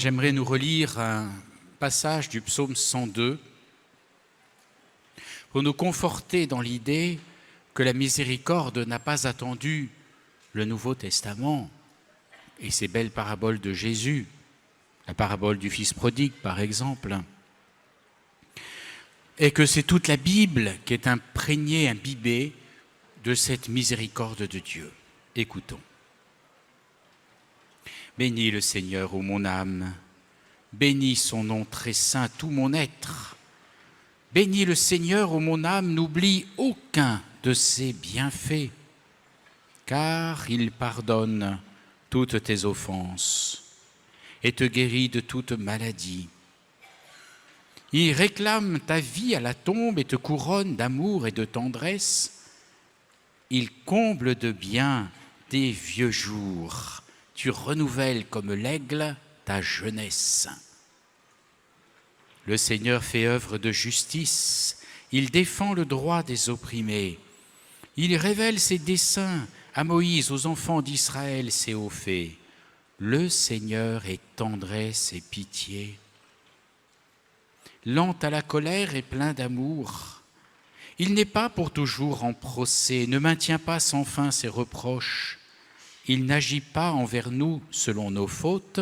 J'aimerais nous relire un passage du psaume 102 pour nous conforter dans l'idée que la miséricorde n'a pas attendu le Nouveau Testament et ces belles paraboles de Jésus, la parabole du Fils prodigue par exemple, et que c'est toute la Bible qui est imprégnée, imbibée de cette miséricorde de Dieu. Écoutons. Bénis le Seigneur, ô mon âme, bénis son nom très saint, tout mon être. Bénis le Seigneur, ô mon âme, n'oublie aucun de ses bienfaits, car il pardonne toutes tes offenses et te guérit de toute maladie. Il réclame ta vie à la tombe et te couronne d'amour et de tendresse. Il comble de bien tes vieux jours. Tu renouvelles comme l'aigle ta jeunesse. Le Seigneur fait œuvre de justice. Il défend le droit des opprimés. Il révèle ses desseins à Moïse, aux enfants d'Israël, ses hauts faits. Le Seigneur est tendresse et pitié. Lent à la colère et plein d'amour. Il n'est pas pour toujours en procès, ne maintient pas sans fin ses reproches. Il n'agit pas envers nous selon nos fautes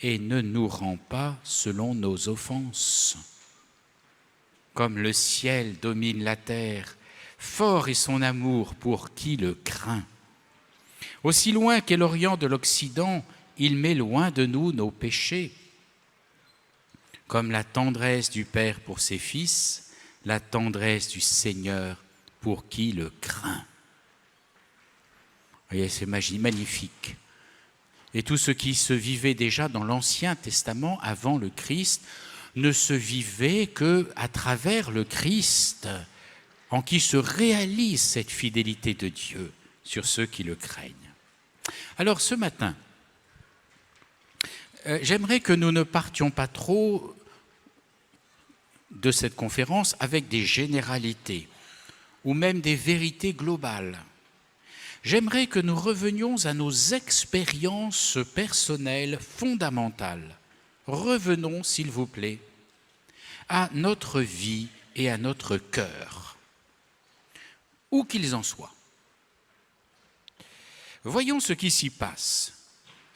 et ne nous rend pas selon nos offenses. Comme le ciel domine la terre, fort est son amour pour qui le craint. Aussi loin qu'est l'Orient de l'Occident, il met loin de nous nos péchés. Comme la tendresse du Père pour ses fils, la tendresse du Seigneur pour qui le craint. Vous voyez, c'est magnifique. Et tout ce qui se vivait déjà dans l'Ancien Testament, avant le Christ, ne se vivait qu'à travers le Christ, en qui se réalise cette fidélité de Dieu sur ceux qui le craignent. Alors ce matin, j'aimerais que nous ne partions pas trop de cette conférence avec des généralités ou même des vérités globales. J'aimerais que nous revenions à nos expériences personnelles fondamentales. Revenons, s'il vous plaît, à notre vie et à notre cœur, où qu'ils en soient. Voyons ce qui s'y passe.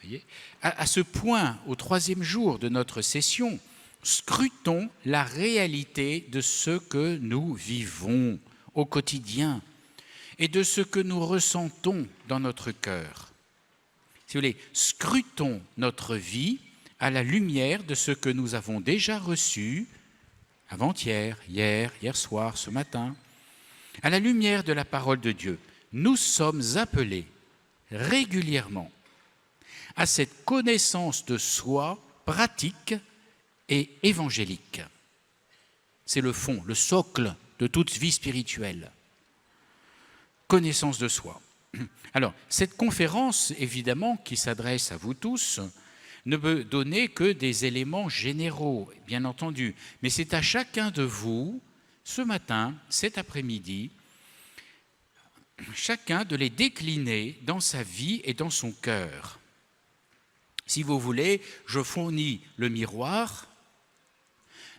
Voyez, à ce point, au 3e jour de notre session, scrutons la réalité de ce que nous vivons au quotidien et de ce que nous ressentons dans notre cœur. Si vous voulez, scrutons notre vie à la lumière de ce que nous avons déjà reçu avant-hier, hier soir, ce matin, à la lumière de la parole de Dieu. Nous sommes appelés régulièrement à cette connaissance de soi pratique et évangélique. C'est le fond, le socle de toute vie spirituelle. Connaissance de soi. Alors, cette conférence, évidemment, qui s'adresse à vous tous, ne peut donner que des éléments généraux, bien entendu. Mais c'est à chacun de vous, ce matin, cet après-midi, chacun de les décliner dans sa vie et dans son cœur. Si vous voulez, je fournis le miroir,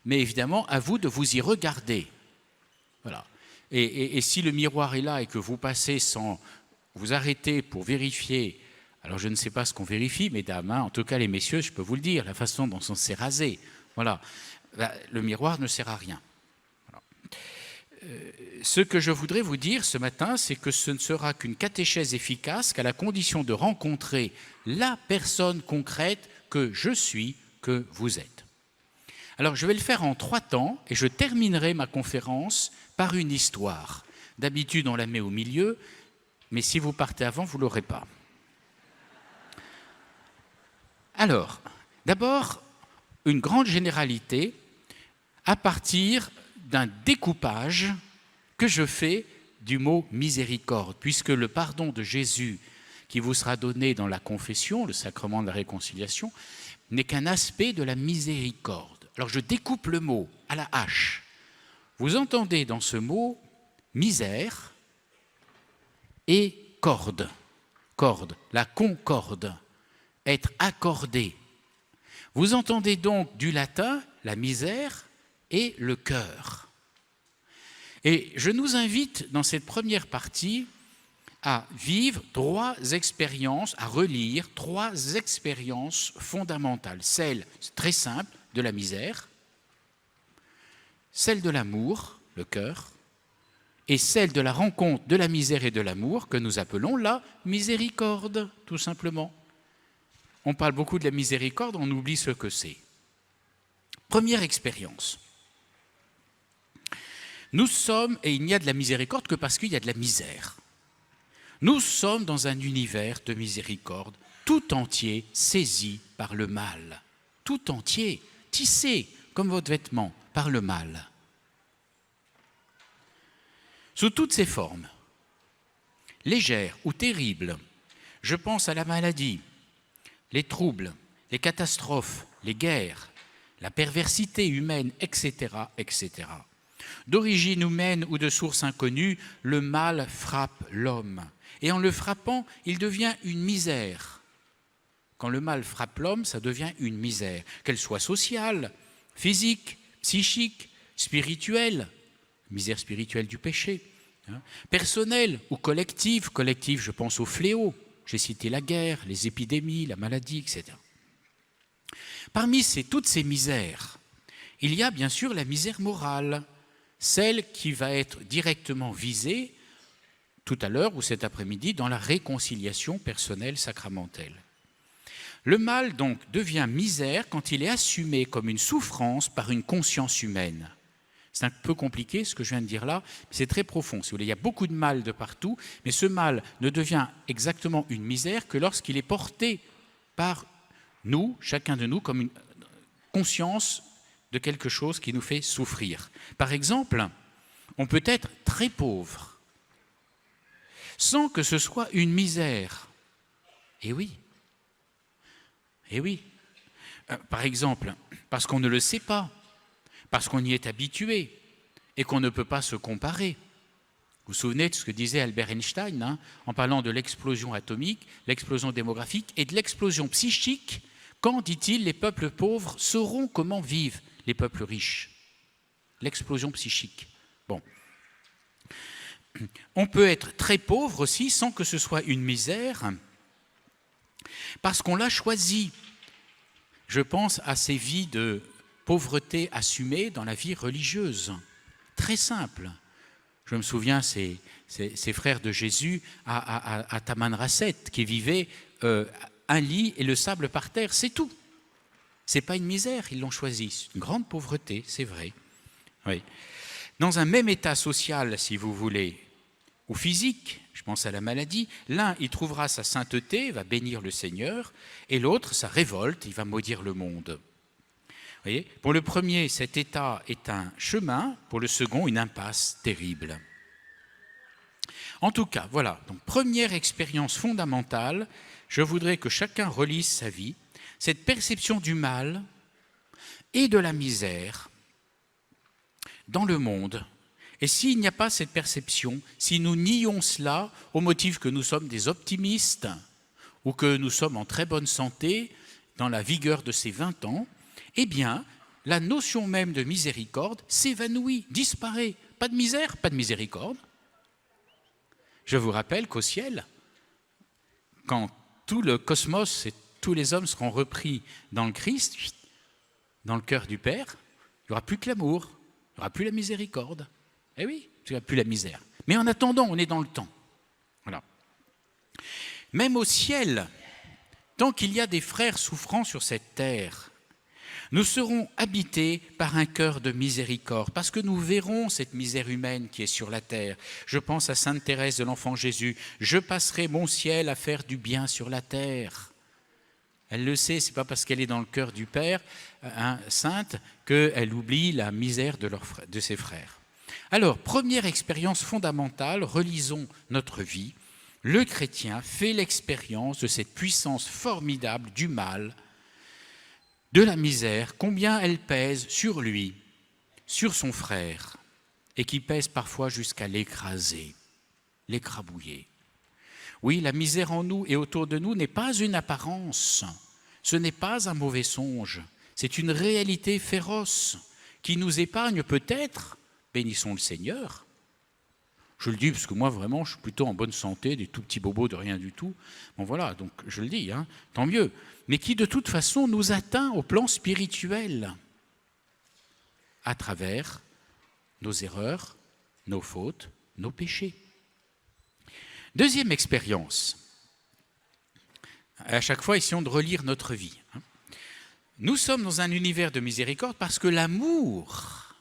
mais évidemment, à vous de vous y regarder. Voilà. Et si le miroir est là et que vous passez sans vous arrêter pour vérifier, alors je ne sais pas ce qu'on vérifie, mesdames, en tout cas les messieurs, je peux vous le dire, la façon dont on s'est rasé, voilà, le miroir ne sert à rien. Voilà. Ce que je voudrais vous dire ce matin, c'est que ce ne sera qu'une catéchèse efficace qu'à la condition de rencontrer la personne concrète que je suis, que vous êtes. Alors je vais le faire en 3 temps et je terminerai ma conférence par une histoire. D'habitude, on la met au milieu, mais si vous partez avant, vous ne l'aurez pas. Alors, d'abord, une grande généralité à partir d'un découpage que je fais du mot miséricorde, puisque le pardon de Jésus qui vous sera donné dans la confession, le sacrement de la réconciliation, n'est qu'un aspect de la miséricorde. Alors je découpe le mot à la hache. Vous entendez dans ce mot misère et corde, la concorde, être accordé. Vous entendez donc du latin la misère et le cœur. Et je nous invite dans cette première partie à vivre trois expériences, à relire trois expériences fondamentales. Celle, très simple, de la misère, celle de l'amour, le cœur, et celle de la rencontre de la misère et de l'amour que nous appelons la miséricorde, tout simplement. On parle beaucoup de la miséricorde, on oublie ce que c'est. Première expérience. Nous sommes, et il n'y a de la miséricorde que parce qu'il y a de la misère. Nous sommes dans un univers de miséricorde tout entier saisi par le mal. Tout entier, tissé comme votre vêtement par le mal. Sous toutes ses formes, légères ou terribles, je pense à la maladie, les troubles, les catastrophes, les guerres, la perversité humaine, etc., etc. D'origine humaine ou de source inconnue, le mal frappe l'homme. Et en le frappant, il devient une misère. Quand le mal frappe l'homme, ça devient une misère, qu'elle soit sociale, physique, psychique, spirituelle, misère spirituelle du péché, personnelle ou collective. Collective, je pense aux fléaux. J'ai cité la guerre, les épidémies, la maladie, etc. Parmi toutes ces misères, il y a bien sûr la misère morale, celle qui va être directement visée tout à l'heure ou cet après-midi dans la réconciliation personnelle sacramentelle. Le mal donc devient misère quand il est assumé comme une souffrance par une conscience humaine. C'est un peu compliqué ce que je viens de dire là, mais c'est très profond. Si vous voulez, il y a beaucoup de mal de partout, mais ce mal ne devient exactement une misère que lorsqu'il est porté par nous, chacun de nous, comme une conscience de quelque chose qui nous fait souffrir. Par exemple, on peut être très pauvre, sans que ce soit une misère. Eh oui. Eh oui. Par exemple, parce qu'on ne le sait pas, parce qu'on y est habitué et qu'on ne peut pas se comparer. Vous vous souvenez de ce que disait Albert Einstein en parlant de l'explosion atomique, l'explosion démographique et de l'explosion psychique. Quand, dit-il, les peuples pauvres sauront comment vivent les peuples riches? L'explosion psychique. Bon. On peut être très pauvre aussi sans que ce soit une misère, parce qu'on l'a choisi. Je pense à ces vies de pauvreté assumée dans la vie religieuse. Très simple. Je me souviens, ces frères de Jésus à Tamanrasset qui vivaient un lit et le sable par terre, c'est tout. Ce n'est pas une misère, ils l'ont choisi. C'est une grande pauvreté, c'est vrai. Oui. Dans un même état social, si vous voulez, ou physique, je pense à la maladie, l'un, il trouvera sa sainteté, va bénir le Seigneur, et l'autre, sa révolte, il va maudire le monde. Vous voyez ? Pour le premier, cet état est un chemin, pour le second, une impasse terrible. En tout cas, voilà, donc première expérience fondamentale, je voudrais que chacun relise sa vie, cette perception du mal et de la misère dans le monde. Et s'il n'y a pas cette perception, si nous nions cela au motif que nous sommes des optimistes ou que nous sommes en très bonne santé, dans la vigueur de ces 20 ans, eh bien, la notion même de miséricorde s'évanouit, disparaît. Pas de misère, pas de miséricorde. Je vous rappelle qu'au ciel, quand tout le cosmos et tous les hommes seront repris dans le Christ, dans le cœur du Père, il n'y aura plus que l'amour, il n'y aura plus la miséricorde. Eh oui, il n'y aura plus la misère. Mais en attendant, on est dans le temps. Voilà. Même au ciel, tant qu'il y a des frères souffrant sur cette terre, nous serons habités par un cœur de miséricorde, parce que nous verrons cette misère humaine qui est sur la terre. Je pense à Sainte Thérèse de l'Enfant Jésus. Je passerai mon ciel à faire du bien sur la terre. Elle le sait, ce n'est pas parce qu'elle est dans le cœur du Père, sainte, qu'elle oublie la misère de ses frères. Alors, première expérience fondamentale, relisons notre vie. Le chrétien fait l'expérience de cette puissance formidable du mal, de la misère, combien elle pèse sur lui, sur son frère, et qui pèse parfois jusqu'à l'écraser, l'écrabouiller. Oui, la misère en nous et autour de nous n'est pas une apparence, Ce n'est pas un mauvais songe, c'est une réalité féroce qui nous épargne peut-être, bénissons le Seigneur. Je le dis parce que moi vraiment je suis plutôt en bonne santé, des tout petits bobos de rien du tout. Bon voilà, donc je le dis, tant mieux. Mais qui de toute façon nous atteint au plan spirituel à travers nos erreurs, nos fautes, nos péchés. Deuxième expérience. À chaque fois, essayons de relire notre vie. Nous sommes dans un univers de miséricorde parce que l'amour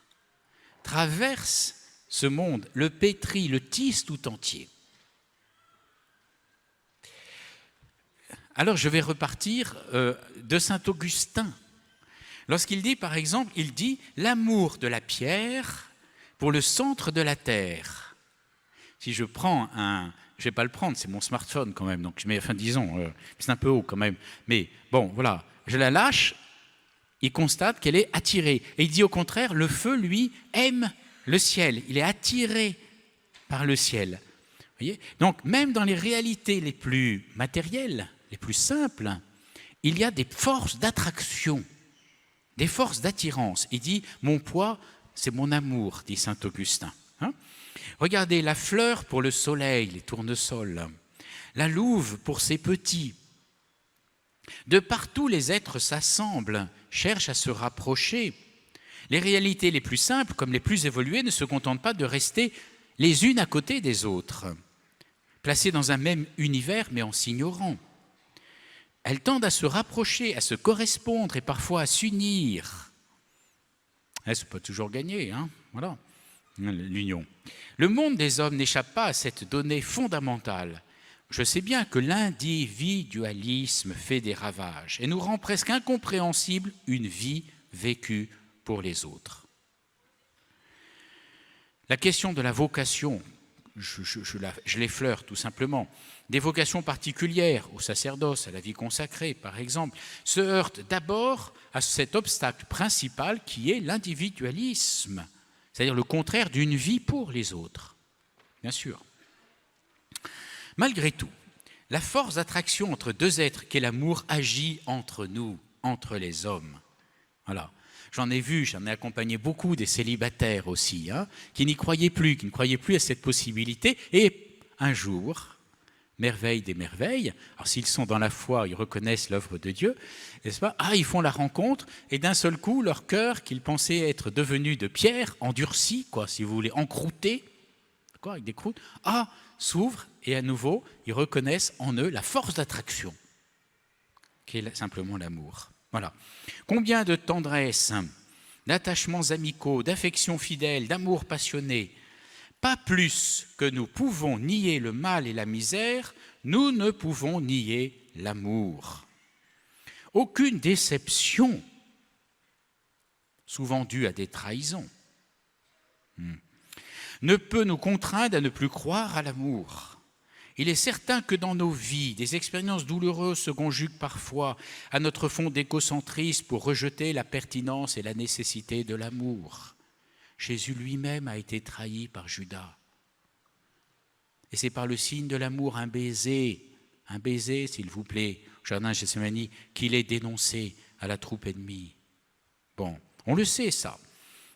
traverse ce monde, le pétrit, le tisse tout entier. Alors je vais repartir de saint Augustin. Lorsqu'il dit, par exemple, il dit « l'amour de la pierre pour le centre de la terre ». Si je prends un... Je ne vais pas le prendre, c'est mon smartphone quand même, donc je mets, disons, c'est un peu haut quand même. Mais bon, voilà, je la lâche, il constate qu'elle est attirée. Et il dit au contraire, le feu, lui, aime le ciel. Il est attiré par le ciel. Vous voyez ? Donc, même dans les réalités les plus matérielles, les plus simples, il y a des forces d'attraction, des forces d'attirance. Il dit, mon poids, c'est mon amour, dit saint Augustin. Regardez, la fleur pour le soleil, les tournesols, la louve pour ses petits. De partout, les êtres s'assemblent, cherchent à se rapprocher. Les réalités les plus simples, comme les plus évoluées, ne se contentent pas de rester les unes à côté des autres, placées dans un même univers, mais en s'ignorant. Elles tendent à se rapprocher, à se correspondre et parfois à s'unir. C'est pas toujours gagné, voilà, l'union. Le monde des hommes n'échappe pas à cette donnée fondamentale. Je sais bien que l'individualisme fait des ravages et nous rend presque incompréhensible une vie vécue pour les autres. La question de la vocation, je l'effleure tout simplement, des vocations particulières au sacerdoce, à la vie consacrée par exemple, se heurte d'abord à cet obstacle principal qui est l'individualisme, c'est-à-dire le contraire d'une vie pour les autres, bien sûr. Malgré tout, la force d'attraction entre deux êtres qu'est l'amour agit entre nous, entre les hommes. Voilà. J'en ai accompagné beaucoup des célibataires aussi, qui n'y croyaient plus, qui ne croyaient plus à cette possibilité. Et un jour, merveille des merveilles, alors s'ils sont dans la foi, ils reconnaissent l'œuvre de Dieu, n'est-ce pas ? Ils font la rencontre et d'un seul coup, leur cœur, qu'ils pensaient être devenu de pierre, endurci, si vous voulez, encrouté, avec des croûtes, s'ouvre et à nouveau, ils reconnaissent en eux la force d'attraction, qui est simplement l'amour. Voilà. Combien de tendresse, d'attachements amicaux, d'affections fidèles, d'amour passionné, pas plus que nous pouvons nier le mal et la misère, nous ne pouvons nier l'amour. Aucune déception, souvent due à des trahisons, ne peut nous contraindre à ne plus croire à l'amour. Il est certain que dans nos vies, des expériences douloureuses se conjuguent parfois à notre fond d'écocentrisme pour rejeter la pertinence et la nécessité de l'amour. Jésus lui-même a été trahi par Judas. Et c'est par le signe de l'amour, un baiser s'il vous plaît, au jardin de Gethsémani, qu'il est dénoncé à la troupe ennemie. Bon, on le sait ça.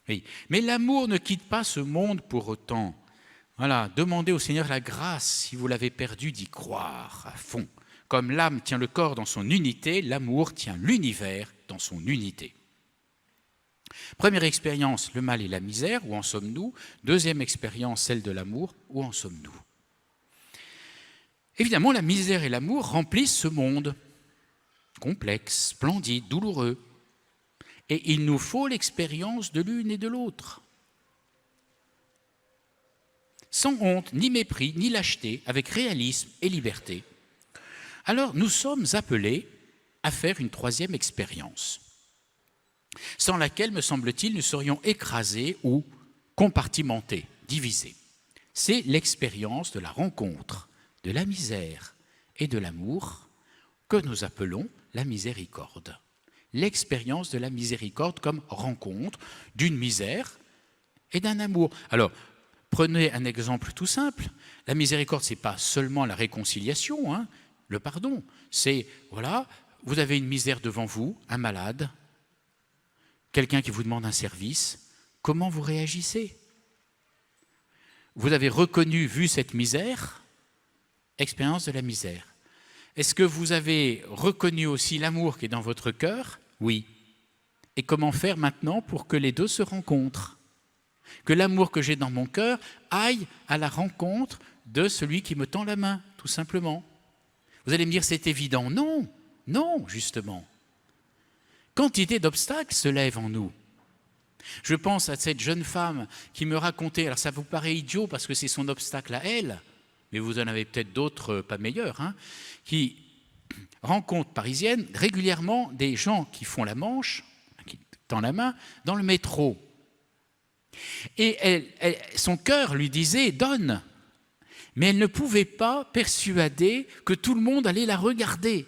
Oui. Mais l'amour ne quitte pas ce monde pour autant. Voilà, demandez au Seigneur la grâce, si vous l'avez perdu, d'y croire à fond. Comme l'âme tient le corps dans son unité, l'amour tient l'univers dans son unité. Première expérience, le mal et la misère, où en sommes-nous ? Deuxième expérience, celle de l'amour, où en sommes-nous ? Évidemment, la misère et l'amour remplissent ce monde complexe, splendide, douloureux. Et il nous faut l'expérience de l'une et de l'autre. Sans honte, ni mépris, ni lâcheté, avec réalisme et liberté. Alors nous sommes appelés à faire une troisième expérience, sans laquelle, me semble-t-il, nous serions écrasés ou compartimentés, divisés. C'est l'expérience de la rencontre, de la misère et de l'amour que nous appelons la miséricorde. L'expérience de la miséricorde comme rencontre d'une misère et d'un amour. Alors, prenez un exemple tout simple. La miséricorde, ce n'est pas seulement la réconciliation, le pardon. C'est, voilà, vous avez une misère devant vous, un malade, quelqu'un qui vous demande un service, comment vous réagissez? Vous avez reconnu, vu cette misère, expérience de la misère. Est-ce que vous avez reconnu aussi l'amour qui est dans votre cœur? Oui. Et comment faire maintenant pour que les deux se rencontrent? Que l'amour que j'ai dans mon cœur aille à la rencontre de celui qui me tend la main, tout simplement. Vous allez me dire, c'est évident. Non, non, justement. Quantité d'obstacles se lèvent en nous. Je pense à cette jeune femme qui me racontait, alors ça vous paraît idiot parce que c'est son obstacle à elle, mais vous en avez peut-être d'autres pas meilleurs, qui rencontre parisienne régulièrement des gens qui font la manche, qui tendent la main, dans le métro. Et son cœur lui disait « donne ». Mais elle ne pouvait pas persuader que tout le monde allait la regarder.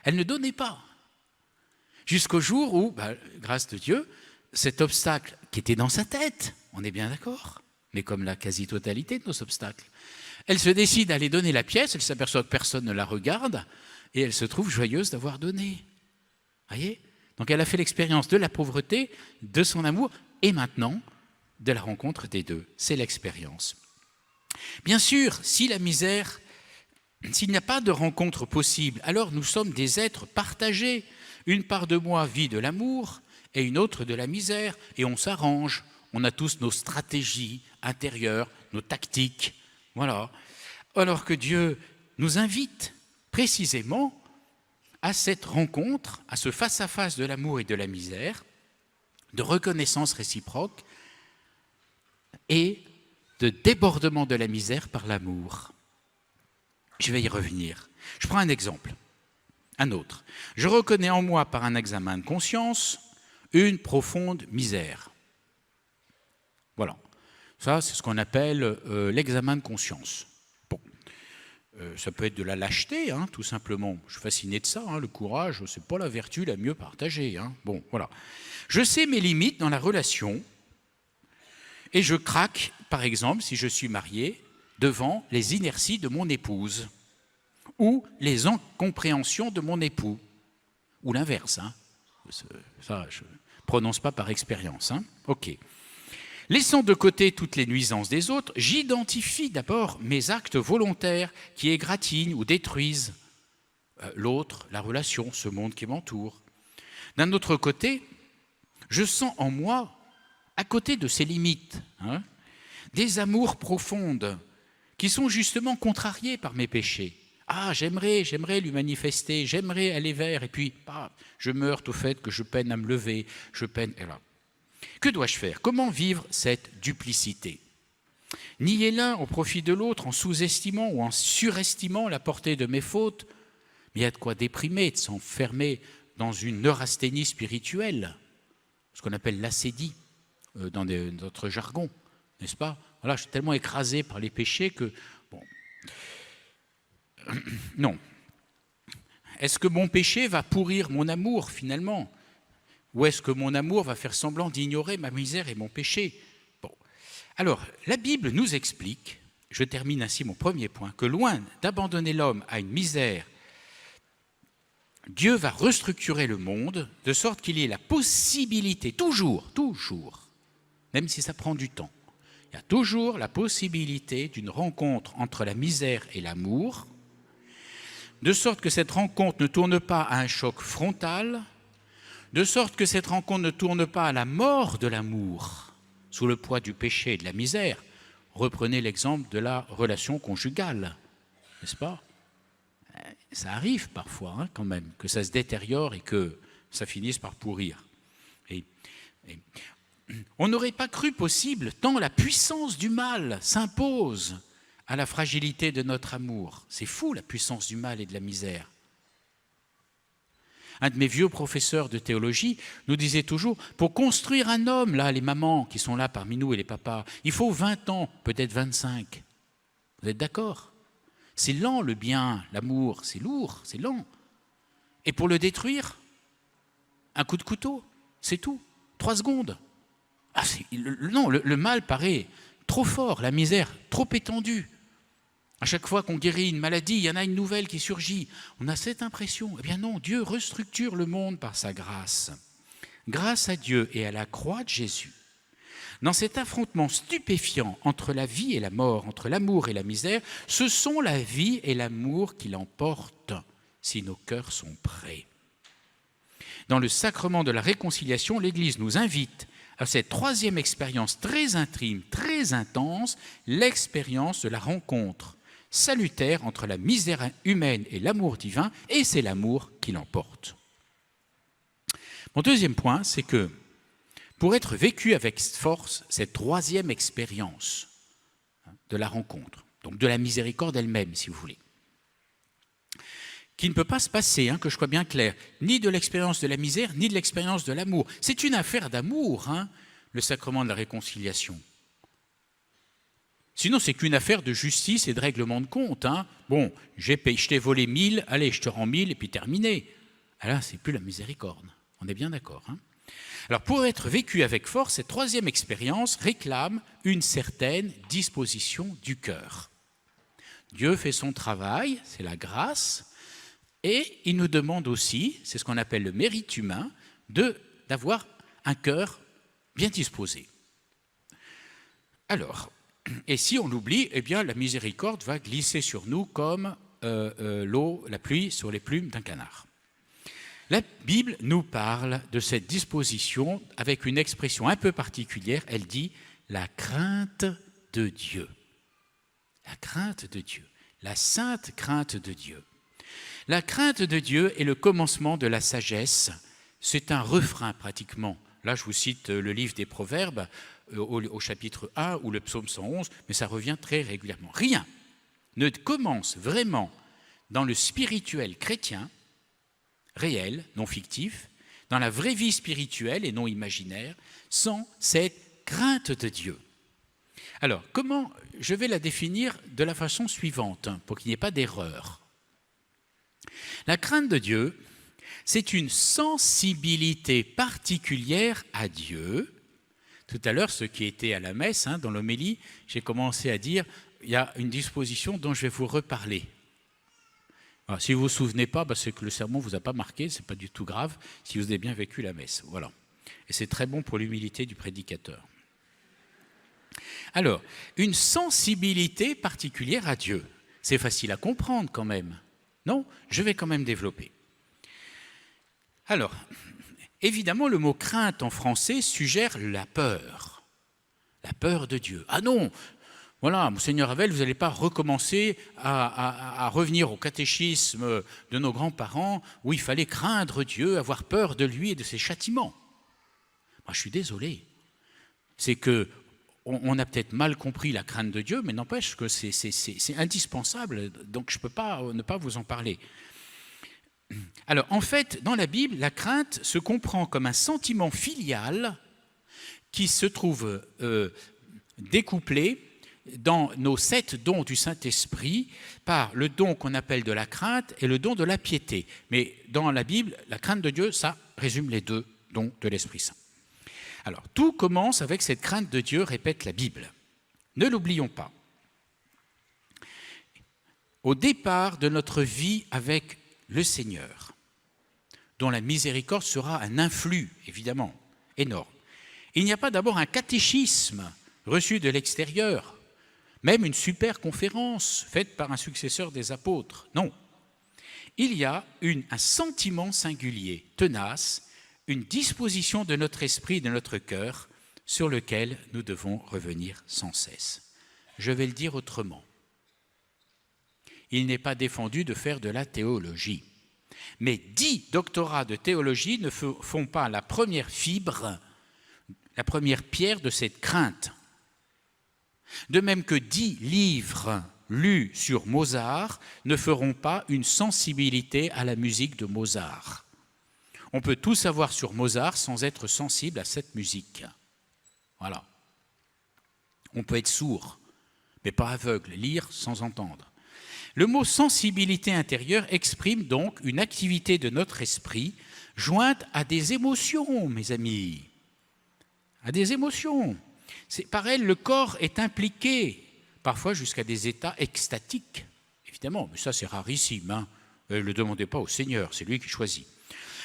Elle ne donnait pas. Jusqu'au jour où, grâce de Dieu, cet obstacle qui était dans sa tête, on est bien d'accord, mais comme la quasi-totalité de nos obstacles, elle se décide à aller donner la pièce, elle s'aperçoit que personne ne la regarde, et elle se trouve joyeuse d'avoir donné. Voyez ? Donc elle a fait l'expérience de la pauvreté, de son amour, et maintenant, de la rencontre des deux. C'est l'expérience. Bien sûr, si la misère, s'il n'y a pas de rencontre possible, alors nous sommes des êtres partagés. Une part de moi vit de l'amour et une autre de la misère, et on s'arrange. On a tous nos stratégies intérieures, nos tactiques. Voilà. Alors que Dieu nous invite précisément à cette rencontre, à ce face-à-face de l'amour et de la misère, de reconnaissance réciproque et de débordement de la misère par l'amour. Je vais y revenir. Je prends un exemple, un autre. Je reconnais en moi par un examen de conscience une profonde misère. Voilà. Ça, c'est ce qu'on appelle l'examen de conscience. Bon. Ça peut être de la lâcheté, tout simplement. Je suis fasciné de ça. Le courage, c'est pas la vertu la mieux partagée. Bon, voilà. Je sais mes limites dans la relation et je craque, par exemple, si je suis marié, devant les inerties de mon épouse ou les incompréhensions de mon époux, ou l'inverse. Ça, je ne prononce pas par expérience. Ok. Laissant de côté toutes les nuisances des autres, j'identifie d'abord mes actes volontaires qui égratignent ou détruisent l'autre, la relation, ce monde qui m'entoure. D'un autre côté, je sens en moi, à côté de ces limites, des amours profondes qui sont justement contrariées par mes péchés. Ah, j'aimerais lui manifester, j'aimerais aller vers, et puis je me heurte au fait que je peine à me lever, je peine... Et là. Que dois-je faire? Comment vivre cette duplicité? Nier l'un au profit de l'autre en sous-estimant ou en surestimant la portée de mes fautes, mais il y a de quoi déprimer, de s'enfermer dans une neurasthénie spirituelle, ce qu'on appelle l'acédie dans notre jargon, n'est-ce pas? Voilà, je suis tellement écrasé par les péchés que... Bon. Non. Est-ce que mon péché va pourrir mon amour, finalement? Ou est-ce que mon amour va faire semblant d'ignorer ma misère et mon péché? Bon. Alors, la Bible nous explique, je termine ainsi mon premier point, que loin d'abandonner l'homme à une misère, Dieu va restructurer le monde de sorte qu'il y ait la possibilité, toujours, même si ça prend du temps, il y a toujours la possibilité d'une rencontre entre la misère et l'amour, de sorte que cette rencontre ne tourne pas à un choc frontal, de sorte que cette rencontre ne tourne pas à la mort de l'amour, sous le poids du péché et de la misère. Reprenez l'exemple de la relation conjugale, n'est-ce pas? Ça arrive parfois, quand même, que ça se détériore et que ça finisse par pourrir. Et on n'aurait pas cru possible, tant la puissance du mal s'impose à la fragilité de notre amour. C'est fou, la puissance du mal et de la misère. Un de mes vieux professeurs de théologie nous disait toujours, pour construire un homme, là, les mamans qui sont là parmi nous et les papas, il faut 20 ans, peut-être 25. Vous êtes d'accord? C'est lent le bien, l'amour, c'est lourd, c'est lent. Et pour le détruire, un coup de couteau, c'est tout, 3 secondes. Le mal paraît trop fort, la misère trop étendue. À chaque fois qu'on guérit une maladie, il y en a une nouvelle qui surgit. On a cette impression. Eh bien non, Dieu restructure le monde par sa grâce. Grâce à Dieu et à la croix de Jésus, dans cet affrontement stupéfiant entre la vie et la mort, entre l'amour et la misère, ce sont la vie et l'amour qui l'emportent si nos cœurs sont prêts. Dans le sacrement de la réconciliation, l'Église nous invite à cette troisième expérience très intime, très intense, l'expérience de la rencontre salutaire entre la misère humaine et l'amour divin, et c'est l'amour qui l'emporte. Mon deuxième point, c'est que pour être vécu avec force, cette troisième expérience de la rencontre, donc de la miséricorde elle-même, si vous voulez, qui ne peut pas se passer, que je sois bien clair, ni de l'expérience de la misère, ni de l'expérience de l'amour. C'est une affaire d'amour, le sacrement de la réconciliation. Sinon, c'est qu'une affaire de justice et de règlement de compte. Bon, je t'ai volé 1000, allez, je te rends 1000 et puis terminé. Là, c'est plus la miséricorde. On est bien d'accord. Alors, pour être vécu avec force, cette troisième expérience réclame une certaine disposition du cœur. Dieu fait son travail, c'est la grâce, et il nous demande aussi, c'est ce qu'on appelle le mérite humain, d'avoir un cœur bien disposé. Alors, et si on l'oublie, eh bien la miséricorde va glisser sur nous comme l'eau, la pluie sur les plumes d'un canard. La Bible nous parle de cette disposition avec une expression un peu particulière. Elle dit la crainte de Dieu. La crainte de Dieu, la sainte crainte de Dieu. La crainte de Dieu est le commencement de la sagesse. C'est un refrain pratiquement. Là, je vous cite le livre des Proverbes au chapitre 1 ou le psaume 111, mais ça revient très régulièrement. Rien ne commence vraiment dans le spirituel chrétien, réel, non fictif, dans la vraie vie spirituelle et non imaginaire, sans cette crainte de Dieu. Alors, comment je vais la définir de la façon suivante, pour qu'il n'y ait pas d'erreur. La crainte de Dieu, c'est une sensibilité particulière à Dieu. Tout à l'heure, ceux qui étaient à la messe, dans l'homélie, j'ai commencé à dire, il y a une disposition dont je vais vous reparler. Alors, si vous ne vous souvenez pas, c'est que le sermon ne vous a pas marqué, ce n'est pas du tout grave, si vous avez bien vécu la messe. Voilà. Et c'est très bon pour l'humilité du prédicateur. Alors, une sensibilité particulière à Dieu, c'est facile à comprendre quand même. Non, je vais quand même développer. Alors, évidemment, le mot crainte en français suggère la peur de Dieu. Ah non, voilà, Monseigneur Ravel, vous n'allez pas recommencer à revenir au catéchisme de nos grands-parents où il fallait craindre Dieu, avoir peur de lui et de ses châtiments. Moi, je suis désolé. C'est que on a peut-être mal compris la crainte de Dieu, mais n'empêche que c'est indispensable, donc je ne peux pas ne pas vous en parler. Alors, en fait, dans la Bible, la crainte se comprend comme un sentiment filial qui se trouve découplé dans nos 7 dons du Saint-Esprit par le don qu'on appelle de la crainte et le don de la piété. Mais dans la Bible, la crainte de Dieu, ça résume les 2 dons de l'Esprit Saint. Alors, tout commence avec cette crainte de Dieu, répète la Bible. Ne l'oublions pas. Au départ de notre vie avec le Seigneur, dont la miséricorde sera un influx, évidemment, énorme. Il n'y a pas d'abord un catéchisme reçu de l'extérieur, même une super conférence faite par un successeur des apôtres. Non. Il y a un sentiment singulier, tenace, une disposition de notre esprit, de notre cœur, sur lequel nous devons revenir sans cesse. Je vais le dire autrement. Il n'est pas défendu de faire de la théologie. Mais 10 doctorats de théologie ne font pas la première fibre, la première pierre de cette crainte. De même que 10 livres lus sur Mozart ne feront pas une sensibilité à la musique de Mozart. On peut tout savoir sur Mozart sans être sensible à cette musique. Voilà. On peut être sourd, mais pas aveugle, lire sans entendre. Le mot sensibilité intérieure exprime donc une activité de notre esprit jointe à des émotions, mes amis. À des émotions. Par elle, le corps est impliqué parfois jusqu'à des états extatiques, évidemment, mais ça c'est rarissime, hein. Ne le demandez pas au Seigneur, c'est lui qui choisit.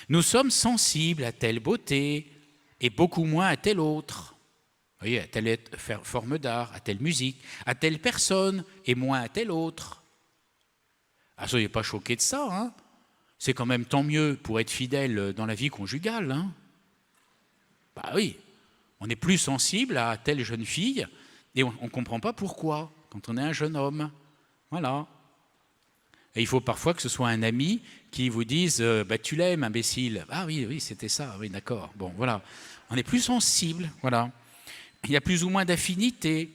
Nous sommes sensibles à telle beauté et beaucoup moins à telle autre. Vous voyez, à telle forme d'art, à telle musique, à telle personne et moins à telle autre. Ah, soyez pas choqués de ça, hein. C'est quand même tant mieux pour être fidèle dans la vie conjugale, hein. Bah oui, on est plus sensible à telle jeune fille et on ne comprend pas pourquoi quand on est un jeune homme. Voilà. Et il faut parfois que ce soit un ami qui vous dise bah, tu l'aimes, imbécile. Ah oui, oui, c'était ça, oui, d'accord. Bon, voilà. On est plus sensible, voilà. Il y a plus ou moins d'affinité.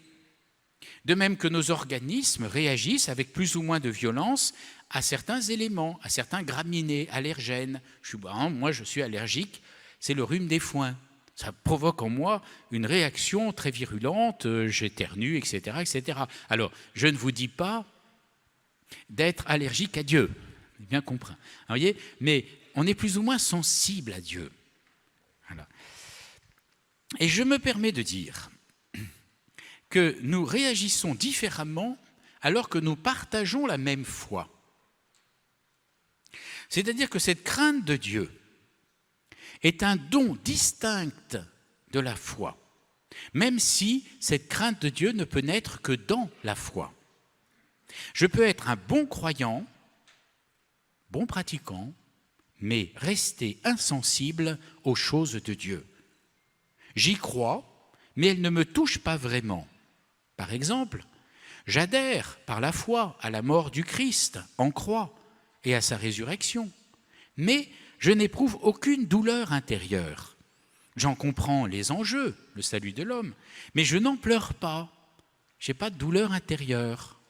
De même que nos organismes réagissent avec plus ou moins de violence à certains éléments, à certains graminées, allergènes. Moi, je suis allergique, c'est le rhume des foins. Ça provoque en moi une réaction très virulente, j'éternue, etc., etc. Alors, je ne vous dis pas d'être allergique à Dieu, bien compris. Vous voyez, mais on est plus ou moins sensible à Dieu. Voilà. Et je me permets de dire que nous réagissons différemment alors que nous partageons la même foi. C'est-à-dire que cette crainte de Dieu est un don distinct de la foi, même si cette crainte de Dieu ne peut naître que dans la foi. Je peux être un bon croyant, bon pratiquant, mais rester insensible aux choses de Dieu. J'y crois, mais elles ne me touchent pas vraiment. Par exemple, j'adhère par la foi à la mort du Christ en croix et à sa résurrection, mais je n'éprouve aucune douleur intérieure. J'en comprends les enjeux, le salut de l'homme, mais je n'en pleure pas. Je n'ai pas de douleur intérieure.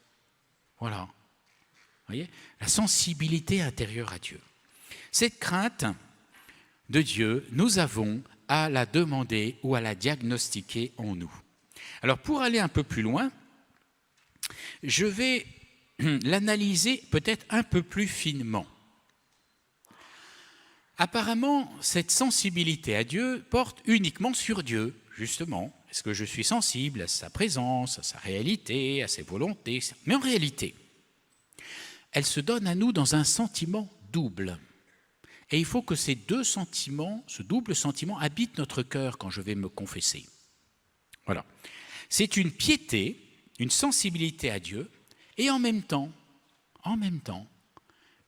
Voilà. Vous voyez, la sensibilité intérieure à Dieu. Cette crainte de Dieu, nous avons à la demander ou à la diagnostiquer en nous. Alors pour aller un peu plus loin, je vais l'analyser peut-être un peu plus finement. Apparemment, cette sensibilité à Dieu porte uniquement sur Dieu, justement. Est-ce que je suis sensible à sa présence, à sa réalité, à ses volontés? Mais en réalité, elle se donne à nous dans un sentiment double. Et il faut que ces deux sentiments, ce double sentiment, habitent notre cœur quand je vais me confesser. Voilà. C'est une piété, une sensibilité à Dieu, et en même temps,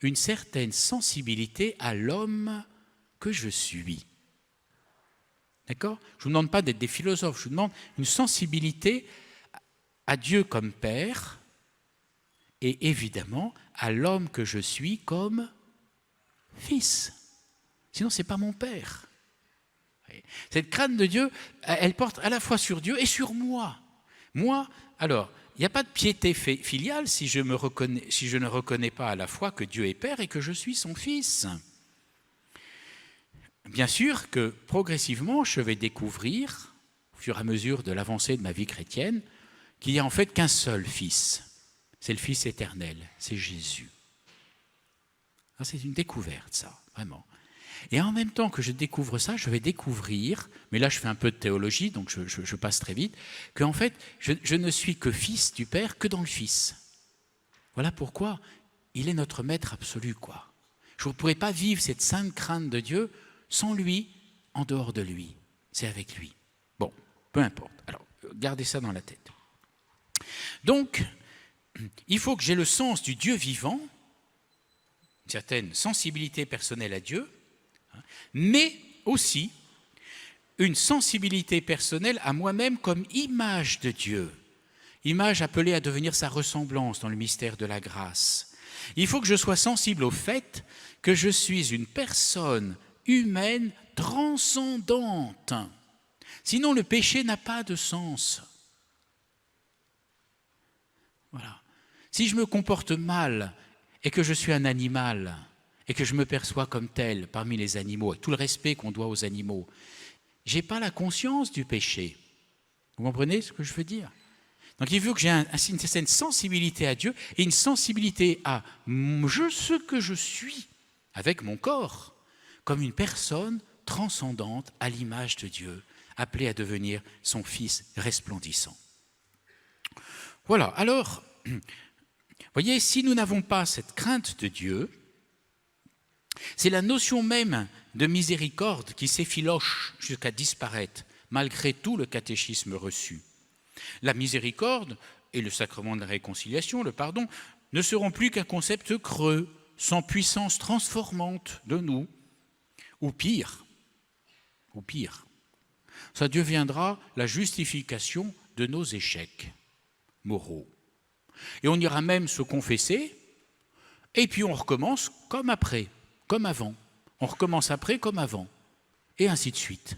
une certaine sensibilité à l'homme que je suis. D'accord? Je ne vous demande pas d'être des philosophes, je vous demande une sensibilité à Dieu comme Père, et évidemment à l'homme que je suis comme Fils. Sinon, ce n'est pas mon Père. Cette crainte de Dieu, elle porte à la fois sur Dieu et sur moi. Moi, alors, il n'y a pas de piété filiale si je ne reconnais pas à la fois que Dieu est Père et que je suis son Fils. Bien sûr que progressivement, je vais découvrir, au fur et à mesure de l'avancée de ma vie chrétienne, qu'il n'y a en fait qu'un seul Fils. C'est le Fils éternel, c'est Jésus. C'est une découverte, ça, vraiment. Et en même temps que je découvre ça, je vais découvrir, mais là je fais un peu de théologie, donc je passe très vite, qu'en fait, je ne suis que fils du Père que dans le Fils. Voilà pourquoi il est notre maître absolu, quoi. Je ne pourrais pas vivre cette sainte crainte de Dieu sans lui, en dehors de lui. C'est avec lui. Bon, peu importe. Alors, gardez ça dans la tête. Donc, il faut que j'ai le sens du Dieu vivant, une certaine sensibilité personnelle à Dieu, mais aussi une sensibilité personnelle à moi-même comme image de Dieu, image appelée à devenir sa ressemblance dans le mystère de la grâce. Il faut que je sois sensible au fait que je suis une personne humaine transcendante. Sinon, le péché n'a pas de sens. Voilà. Si je me comporte mal et que je suis un animal, et que je me perçois comme tel parmi les animaux, avec tout le respect qu'on doit aux animaux, je n'ai pas la conscience du péché. Vous comprenez ce que je veux dire? Donc il faut que j'ai une certaine sensibilité à Dieu et une sensibilité à ce que je suis avec mon corps, comme une personne transcendante à l'image de Dieu, appelée à devenir son Fils resplendissant. Voilà, alors, voyez, si nous n'avons pas cette crainte de Dieu, c'est la notion même de miséricorde qui s'effiloche jusqu'à disparaître, malgré tout le catéchisme reçu. La miséricorde et le sacrement de la réconciliation, le pardon, ne seront plus qu'un concept creux, sans puissance transformante de nous, ou pire, ça deviendra la justification de nos échecs moraux. Et on ira même se confesser, et puis on recommence comme après, comme avant. On recommence après comme avant, et ainsi de suite.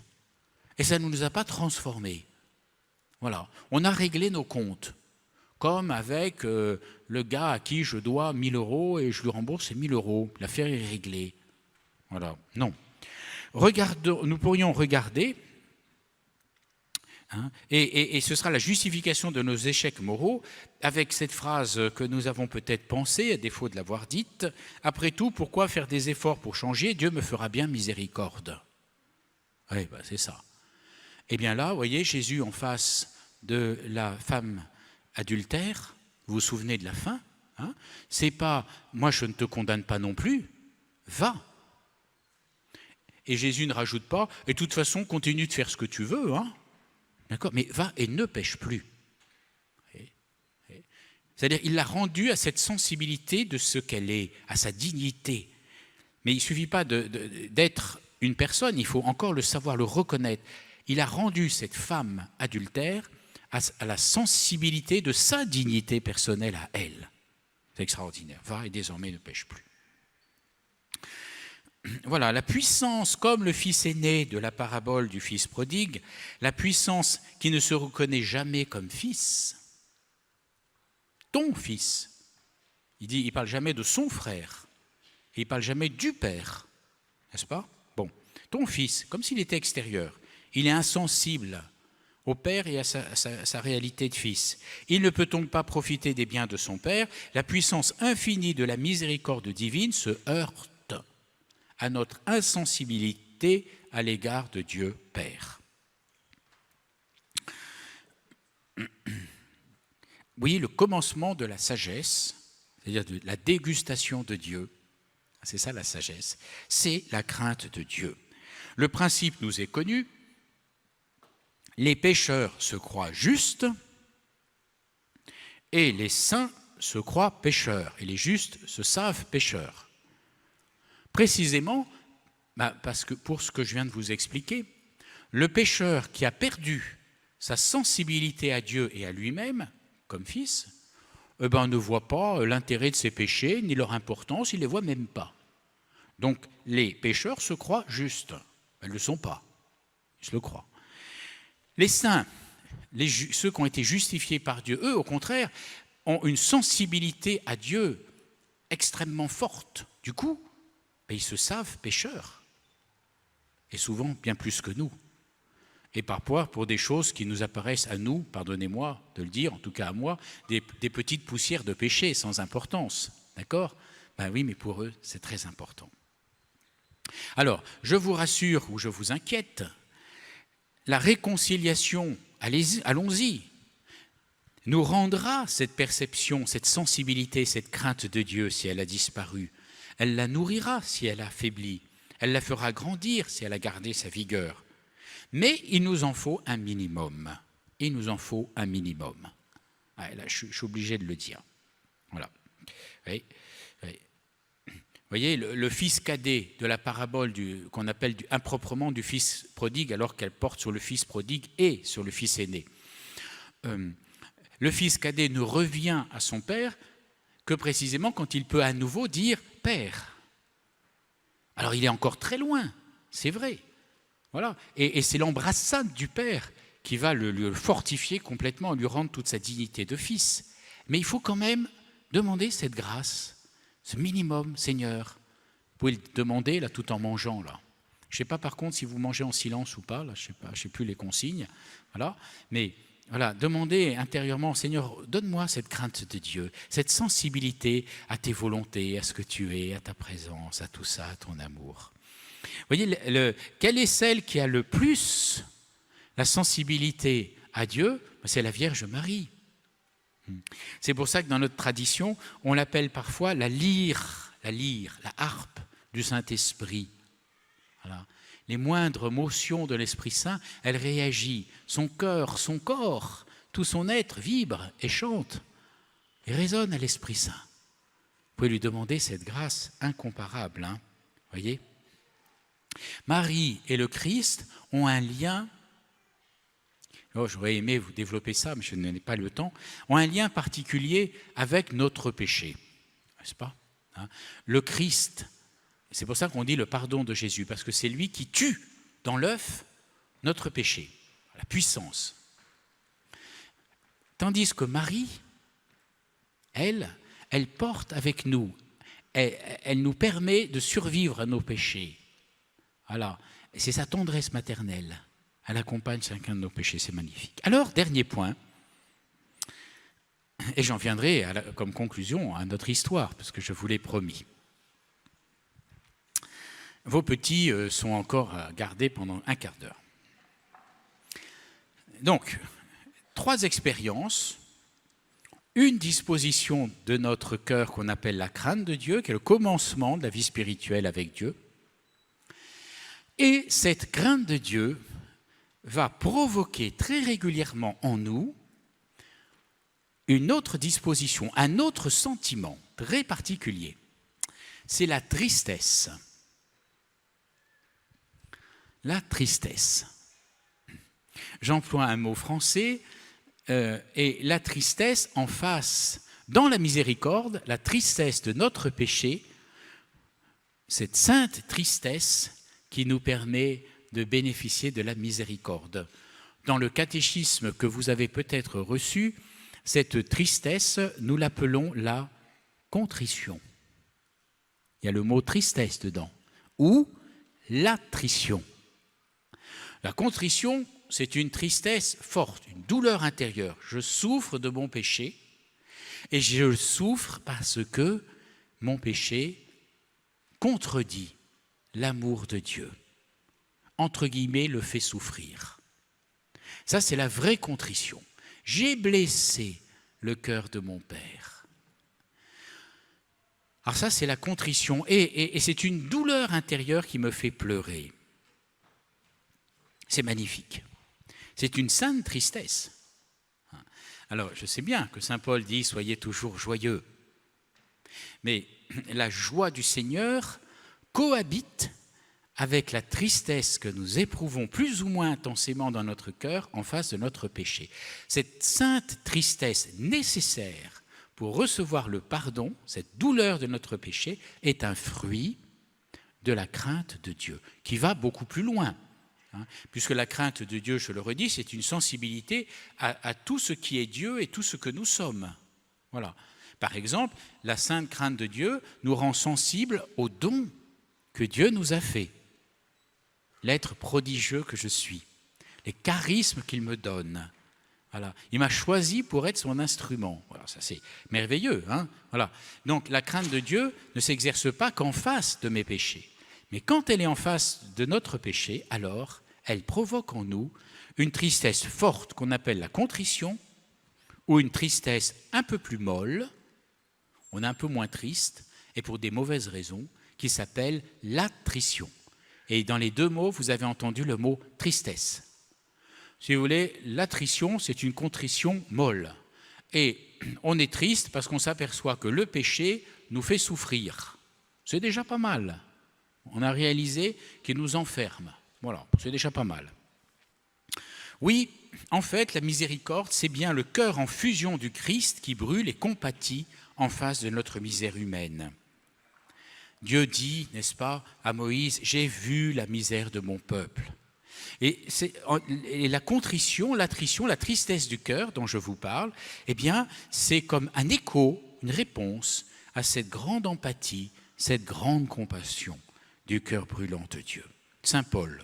Et ça ne nous a pas transformés. Voilà, on a réglé nos comptes, comme avec le gars à qui je dois 1 000 € et je lui rembourse ces 1 000 €. L'affaire est réglée. Voilà, non. Nous pourrions regarder, et ce sera la justification de nos échecs moraux, avec cette phrase que nous avons peut-être pensée, à défaut de l'avoir dite, « Après tout, pourquoi faire des efforts pour changer? Dieu me fera bien miséricorde. » Oui, c'est ça. Eh bien là, vous voyez, Jésus en face de la femme adultère, vous vous souvenez de la fin, c'est pas « moi je ne te condamne pas non plus, va ». Et Jésus ne rajoute pas « et de toute façon, continue de faire ce que tu veux, d'accord, mais va et ne pêche plus ». C'est-à-dire, il l'a rendue à cette sensibilité de ce qu'elle est, à sa dignité. Mais il ne suffit pas d'être une personne, il faut encore le savoir, le reconnaître. Il a rendu cette femme adultère à la sensibilité de sa dignité personnelle à elle. C'est extraordinaire. Va et désormais ne pêche plus. Voilà, la puissance, comme le fils aîné de la parabole du fils prodigue, la puissance qui ne se reconnaît jamais comme fils, ton fils. Il ne parle jamais de son frère, il ne parle jamais du père, n'est-ce pas? Bon, ton fils, comme s'il était extérieur, il est insensible au père et à sa réalité de fils. Il ne peut donc pas profiter des biens de son père. La puissance infinie de la miséricorde divine se heurte à notre insensibilité à l'égard de Dieu Père. Oui, le commencement de la sagesse, c'est-à-dire de la dégustation de Dieu, c'est ça la sagesse, c'est la crainte de Dieu. Le principe nous est connu, les pécheurs se croient justes et les saints se croient pécheurs, et les justes se savent pécheurs. Précisément, parce que pour ce que je viens de vous expliquer, le pécheur qui a perdu sa sensibilité à Dieu et à lui-même, comme fils, ne voit pas l'intérêt de ses péchés, ni leur importance, il ne les voit même pas. Donc les pécheurs se croient justes, ils ne le sont pas, ils se le croient. Les saints, ceux qui ont été justifiés par Dieu, eux, au contraire, ont une sensibilité à Dieu extrêmement forte. Du coup, ils se savent pécheurs, et souvent bien plus que nous. Et parfois pour des choses qui nous apparaissent à nous, pardonnez-moi de le dire, en tout cas à moi, des petites poussières de péché sans importance. D'accord? Oui, mais pour eux, c'est très important. Alors, je vous rassure ou je vous inquiète, la réconciliation, allons-y, nous rendra cette perception, cette sensibilité, cette crainte de Dieu si elle a disparu. Elle la nourrira si elle a faibli. Elle la fera grandir si elle a gardé sa vigueur. Mais il nous en faut un minimum. Il nous en faut un minimum. Là, je suis obligé de le dire. Voilà. Oui. Vous voyez, le fils cadet de la parabole qu'on appelle improprement du fils prodigue, alors qu'elle porte sur le fils prodigue et sur le fils aîné. Le fils cadet ne revient à son père que précisément quand il peut à nouveau dire « Père ». Alors il est encore très loin, c'est vrai. Voilà. Et c'est l'embrassade du Père qui va le fortifier complètement, lui rendre toute sa dignité de fils. Mais il faut quand même demander cette grâce, ce minimum, Seigneur. Vous pouvez le demander là, tout en mangeant. Là. Je ne sais pas par contre si vous mangez en silence ou pas, là, je ne sais plus les consignes. Voilà. Mais voilà, demandez intérieurement, Seigneur, donne-moi cette crainte de Dieu, cette sensibilité à tes volontés, à ce que tu es, à ta présence, à tout ça, à ton amour. Vous voyez, quelle est celle qui a le plus la sensibilité à Dieu? C'est la Vierge Marie. C'est pour ça que dans notre tradition, on l'appelle parfois la lyre, la harpe du Saint-Esprit. Voilà. Les moindres motions de l'Esprit Saint, elle réagit. Son cœur, son corps, tout son être vibre et chante et résonne à l'Esprit Saint. Vous pouvez lui demander cette grâce incomparable. Voyez ? Marie et le Christ ont un lien. Oh, j'aurais aimé vous développer ça, mais je n'ai pas le temps. Ont un lien particulier avec notre péché, n'est-ce pas ? Le Christ, c'est pour ça qu'on dit le pardon de Jésus, parce que c'est lui qui tue dans l'œuf notre péché, la puissance. Tandis que Marie, elle porte avec nous, elle nous permet de survivre à nos péchés. Voilà, c'est sa tendresse maternelle. Elle accompagne chacun de nos péchés, c'est magnifique. Alors, dernier point, et j'en viendrai comme conclusion à notre histoire, parce que je vous l'ai promis. Vos petits sont encore à garder pendant un quart d'heure. Donc, 3 expériences, une disposition de notre cœur qu'on appelle la crainte de Dieu, qui est le commencement de la vie spirituelle avec Dieu. Et cette crainte de Dieu va provoquer très régulièrement en nous une autre disposition, un autre sentiment très particulier. C'est la tristesse. La tristesse. J'emploie un mot français, et la tristesse en face, dans la miséricorde, la tristesse de notre péché, cette sainte tristesse qui nous permet de bénéficier de la miséricorde. Dans le catéchisme que vous avez peut-être reçu, cette tristesse, nous l'appelons la contrition. Il y a le mot tristesse dedans, ou l'attrition. La contrition, c'est une tristesse forte, une douleur intérieure. Je souffre de mon péché, et je souffre parce que mon péché contredit l'amour de Dieu. Entre guillemets, le fait souffrir. Ça, c'est la vraie contrition. J'ai blessé le cœur de mon Père. Alors ça, c'est la contrition, et c'est une douleur intérieure qui me fait pleurer. C'est magnifique. C'est une sainte tristesse. Alors, je sais bien que saint Paul dit « Soyez toujours joyeux ». Mais la joie du Seigneur cohabite avec la tristesse que nous éprouvons plus ou moins intensément dans notre cœur en face de notre péché. Cette sainte tristesse nécessaire pour recevoir le pardon, cette douleur de notre péché, est un fruit de la crainte de Dieu, qui va beaucoup plus loin. Puisque la crainte de Dieu, je le redis, c'est une sensibilité à tout ce qui est Dieu et tout ce que nous sommes. Voilà. Par exemple, la sainte crainte de Dieu nous rend sensibles aux dons que Dieu nous a faits. L'être prodigieux que je suis, les charismes qu'il me donne. Voilà. Il m'a choisi pour être son instrument. Voilà, ça c'est merveilleux. Voilà. Donc la crainte de Dieu ne s'exerce pas qu'en face de mes péchés. Mais quand elle est en face de notre péché, alors elle provoque en nous une tristesse forte qu'on appelle la contrition, ou une tristesse un peu plus molle, on est un peu moins triste, et pour des mauvaises raisons, qui s'appelle l'attrition. Et dans les 2 mots, vous avez entendu le mot tristesse. Si vous voulez, l'attrition, c'est une contrition molle. Et on est triste parce qu'on s'aperçoit que le péché nous fait souffrir. C'est déjà pas mal. On a réalisé qu'il nous enferme. Voilà, c'est déjà pas mal. Oui, en fait, la miséricorde, c'est bien le cœur en fusion du Christ qui brûle et compatit en face de notre misère humaine. Dieu dit, n'est-ce pas, à Moïse, « J'ai vu la misère de mon peuple ». Et la contrition, l'attrition, la tristesse du cœur dont je vous parle, eh bien, c'est comme un écho, une réponse à cette grande empathie, cette grande compassion du cœur brûlant de Dieu. Saint Paul,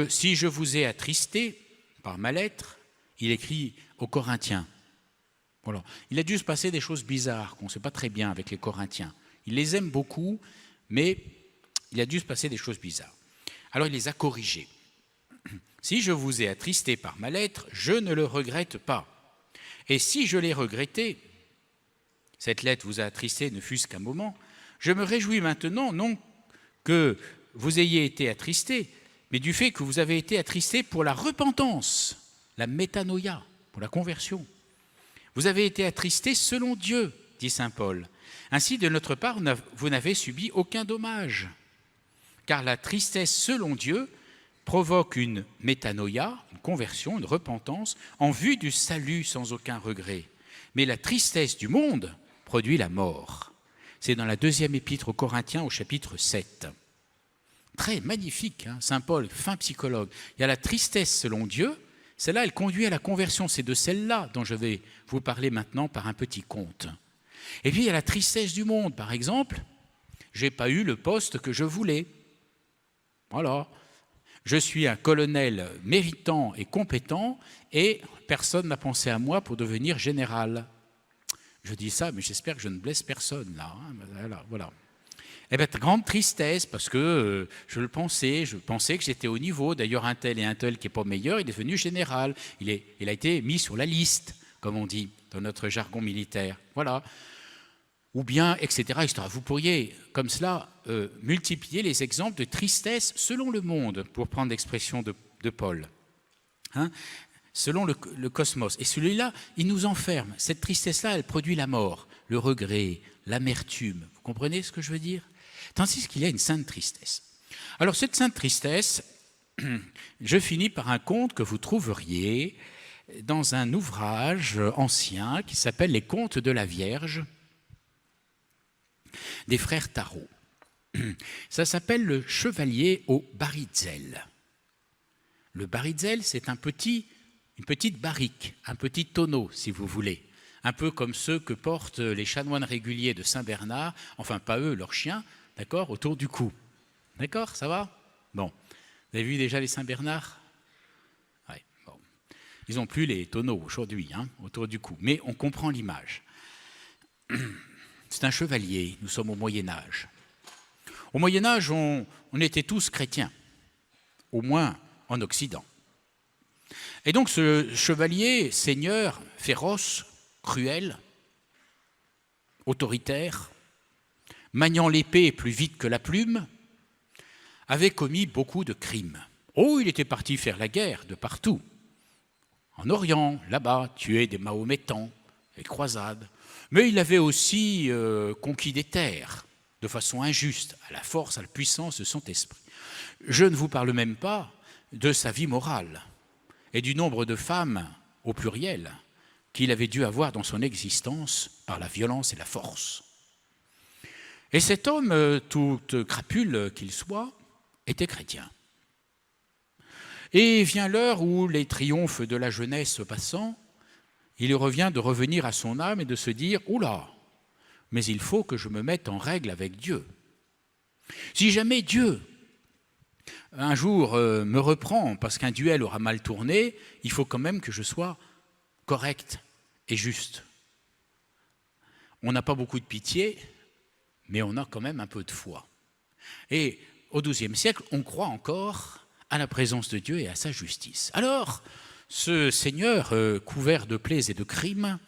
si je vous ai attristé par ma lettre, il écrit aux Corinthiens. Voilà. Il a dû se passer des choses bizarres qu'on ne sait pas très bien avec les Corinthiens. Il les aime beaucoup, mais il a dû se passer des choses bizarres. Alors il les a corrigés. Si je vous ai attristé par ma lettre, je ne le regrette pas. Et si je l'ai regretté, cette lettre vous a attristé, ne fût-ce qu'un moment, je me réjouis maintenant, non que vous ayez été attristé, mais du fait que vous avez été attristé pour la repentance, la métanoïa, pour la conversion. Vous avez été attristé selon Dieu, dit saint Paul. Ainsi, de notre part, vous n'avez subi aucun dommage, car la tristesse selon Dieu provoque une métanoïa, une conversion, une repentance, en vue du salut sans aucun regret. Mais la tristesse du monde produit la mort. C'est dans la deuxième épître aux Corinthiens au chapitre 7. Très magnifique, hein, saint Paul, fin psychologue. Il y a la tristesse selon Dieu, celle-là, elle conduit à la conversion. C'est de celle-là dont je vais vous parler maintenant par un petit conte. Et puis il y a la tristesse du monde, par exemple, je n'ai pas eu le poste que je voulais. Voilà. Je suis un colonel méritant et compétent et personne n'a pensé à moi pour devenir général. Je dis ça, mais j'espère que je ne blesse personne là. Voilà. Eh bien, grande tristesse parce que je pensais que j'étais au niveau. D'ailleurs, un tel qui n'est pas meilleur, il est devenu général. Il a été mis sur la liste, comme on dit dans notre jargon militaire. Voilà. Ou bien, etc., etc. Vous pourriez, comme cela, multiplier les exemples de tristesse selon le monde, pour prendre l'expression de Paul, hein, selon le cosmos. Et celui-là, il nous enferme. Cette tristesse-là, elle produit la mort, le regret, l'amertume. Vous comprenez ce que je veux dire? Tandis qu'il y a une sainte tristesse. Alors, cette sainte tristesse, je finis par un conte que vous trouveriez dans un ouvrage ancien qui s'appelle « Les Contes de la Vierge », des frères Tarot. Ça s'appelle le chevalier au baritzel. Le baritzel, c'est une petite barrique, un petit tonneau, si vous voulez. Un peu comme ceux que portent les chanoines réguliers de Saint-Bernard, enfin pas eux, leurs chiens, d'accord, autour du cou. D'accord, ça va? Bon. Vous avez vu déjà les Saint-Bernard? Ouais, bon. Ils n'ont plus les tonneaux aujourd'hui, hein, autour du cou. Mais on comprend l'image. C'est un chevalier, nous sommes au Moyen-Âge. Au Moyen-Âge, on était tous chrétiens, au moins en Occident. Et donc ce chevalier, seigneur, féroce, cruel, autoritaire, maniant l'épée plus vite que la plume, avait commis beaucoup de crimes. Oh, il était parti faire la guerre de partout. En Orient, là-bas, tuer des Mahométans, les croisades. Mais il avait aussi conquis des terres de façon injuste, à la force, à la puissance de son esprit. Je ne vous parle même pas de sa vie morale et du nombre de femmes, au pluriel, qu'il avait dû avoir dans son existence par la violence et la force. Et cet homme, tout crapule qu'il soit, était chrétien. Et vient l'heure où, les triomphes de la jeunesse passant, il lui revient de revenir à son âme et de se dire « Oula, mais il faut que je me mette en règle avec Dieu. Si jamais Dieu, un jour, me reprend parce qu'un duel aura mal tourné, il faut quand même que je sois correct et juste. » On n'a pas beaucoup de pitié, mais on a quand même un peu de foi. Et au XIIe siècle, on croit encore à la présence de Dieu et à sa justice. Alors, ce seigneur, couvert de plaies et de crimes,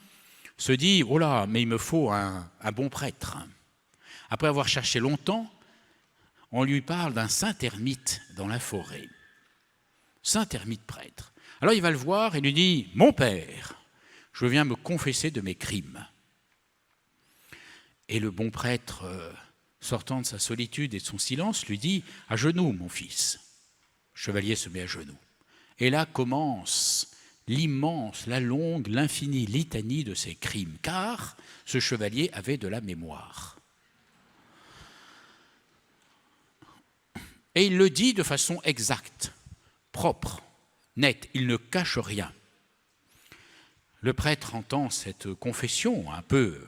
se dit « Oh là, mais il me faut un bon prêtre. » Après avoir cherché longtemps, on lui parle d'un saint ermite dans la forêt. Saint ermite prêtre. Alors il va le voir et lui dit « Mon père, je viens me confesser de mes crimes. » Et le bon prêtre, sortant de sa solitude et de son silence, lui dit « À genoux, mon fils. » Le chevalier se met à genoux. Et là commence l'immense, la longue, l'infinie litanie de ses crimes, car ce chevalier avait de la mémoire. Et il le dit de façon exacte, propre, nette, il ne cache rien. Le prêtre entend cette confession un peu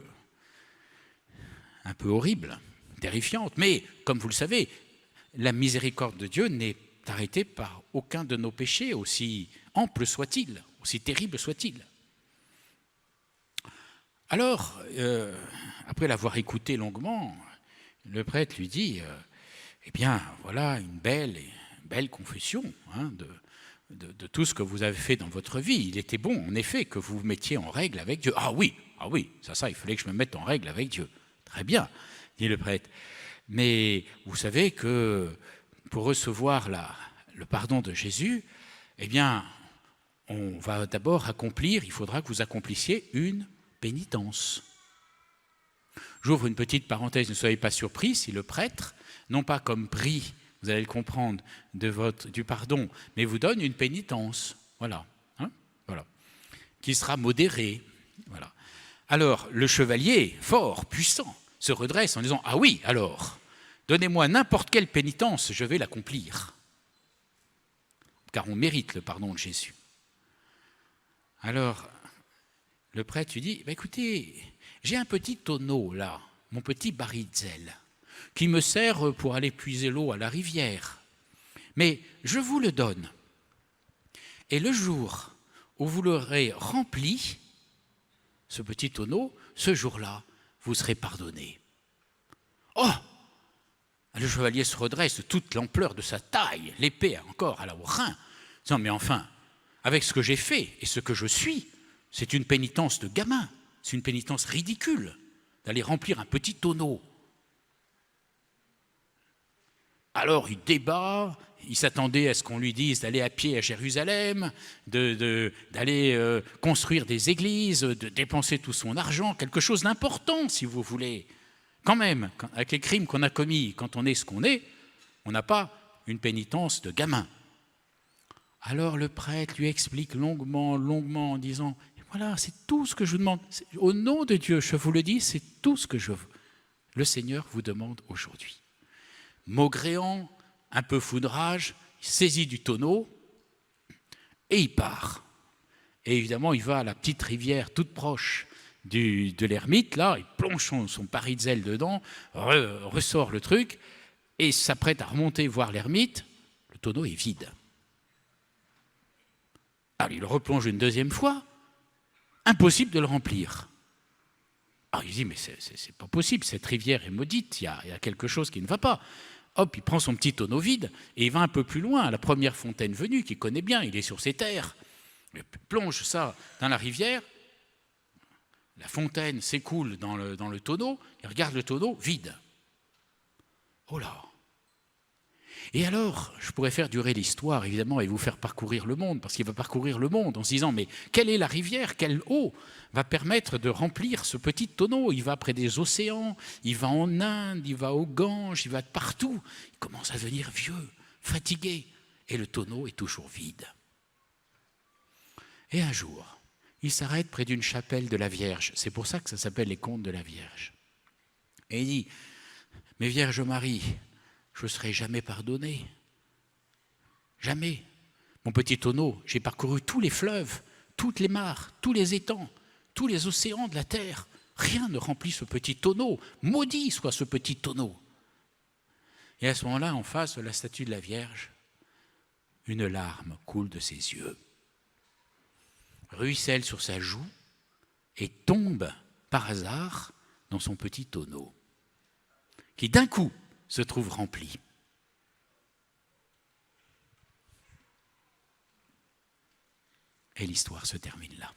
horrible, terrifiante, mais comme vous le savez, la miséricorde de Dieu n'est arrêté par aucun de nos péchés, aussi ample soit-il, aussi terrible soit-il. Alors, après l'avoir écouté longuement, le prêtre lui dit « Eh bien, voilà une belle confession de tout ce que vous avez fait dans votre vie. Il était bon, en effet, que vous vous mettiez en règle avec Dieu. Ah oui, ça, il fallait que je me mette en règle avec Dieu. Très bien, dit le prêtre. Mais vous savez que pour recevoir le pardon de Jésus, eh bien, on va d'abord il faudra que vous accomplissiez une pénitence. J'ouvre une petite parenthèse, ne soyez pas surpris si le prêtre, non pas comme prix, vous allez le comprendre, du pardon, mais vous donne une pénitence, voilà, voilà, qui sera modérée. Voilà. Alors, le chevalier, fort, puissant, se redresse en disant « Ah oui, alors, donnez-moi n'importe quelle pénitence, je vais l'accomplir. » Car on mérite le pardon de Jésus. Alors, le prêtre lui dit « Écoutez, j'ai un petit tonneau là, mon petit baritzel, qui me sert pour aller puiser l'eau à la rivière. Mais je vous le donne. Et le jour où vous l'aurez rempli, ce petit tonneau, ce jour-là, vous serez pardonné. » Oh! Le chevalier se redresse de toute l'ampleur de sa taille, l'épée encore au rein. Non, mais enfin, avec ce que j'ai fait et ce que je suis, c'est une pénitence de gamin, c'est une pénitence ridicule d'aller remplir un petit tonneau. Alors il débat, il s'attendait à ce qu'on lui dise d'aller à pied à Jérusalem, d'aller construire des églises, de dépenser tout son argent, quelque chose d'important si vous voulez. Quand même, avec les crimes qu'on a commis, quand on est ce qu'on est, on n'a pas une pénitence de gamin. Alors le prêtre lui explique longuement, en disant « Voilà, c'est tout ce que je vous demande. Au nom de Dieu, je vous le dis, c'est tout ce que le Seigneur vous demande aujourd'hui. » Maugréant, un peu fou de rage, il saisit du tonneau et il part. Et évidemment, il va à la petite rivière toute proche de l'ermite, là, il plonge son paritzel dedans, ressort le truc, et s'apprête à remonter voir l'ermite, le tonneau est vide. Alors il le replonge une deuxième fois, impossible de le remplir. Alors il dit, mais c'est pas possible, cette rivière est maudite, il y a quelque chose qui ne va pas. Hop, il prend son petit tonneau vide et il va un peu plus loin, à la première fontaine venue, qu'il connaît bien, il est sur ses terres. Il plonge ça dans la rivière, la fontaine s'écoule dans le tonneau, il regarde le tonneau vide. Oh là! Et alors, je pourrais faire durer l'histoire, évidemment, et vous faire parcourir le monde, parce qu'il va parcourir le monde en se disant, mais quelle est la rivière, quelle eau va permettre de remplir ce petit tonneau? Il va près des océans, il va en Inde, il va au Gange, il va de partout. Il commence à devenir vieux, fatigué, et le tonneau est toujours vide. Et un jour, il s'arrête près d'une chapelle de la Vierge. C'est pour ça que ça s'appelle les contes de la Vierge. Et il dit, mais Vierge Marie, je ne serai jamais pardonné. Jamais. Mon petit tonneau, j'ai parcouru tous les fleuves, toutes les mares, tous les étangs, tous les océans de la terre. Rien ne remplit ce petit tonneau. Maudit soit ce petit tonneau. Et à ce moment-là, en face de la statue de la Vierge, une larme coule de ses yeux, ruisselle sur sa joue et tombe par hasard dans son petit tonneau, qui d'un coup se trouve rempli. Et l'histoire se termine là.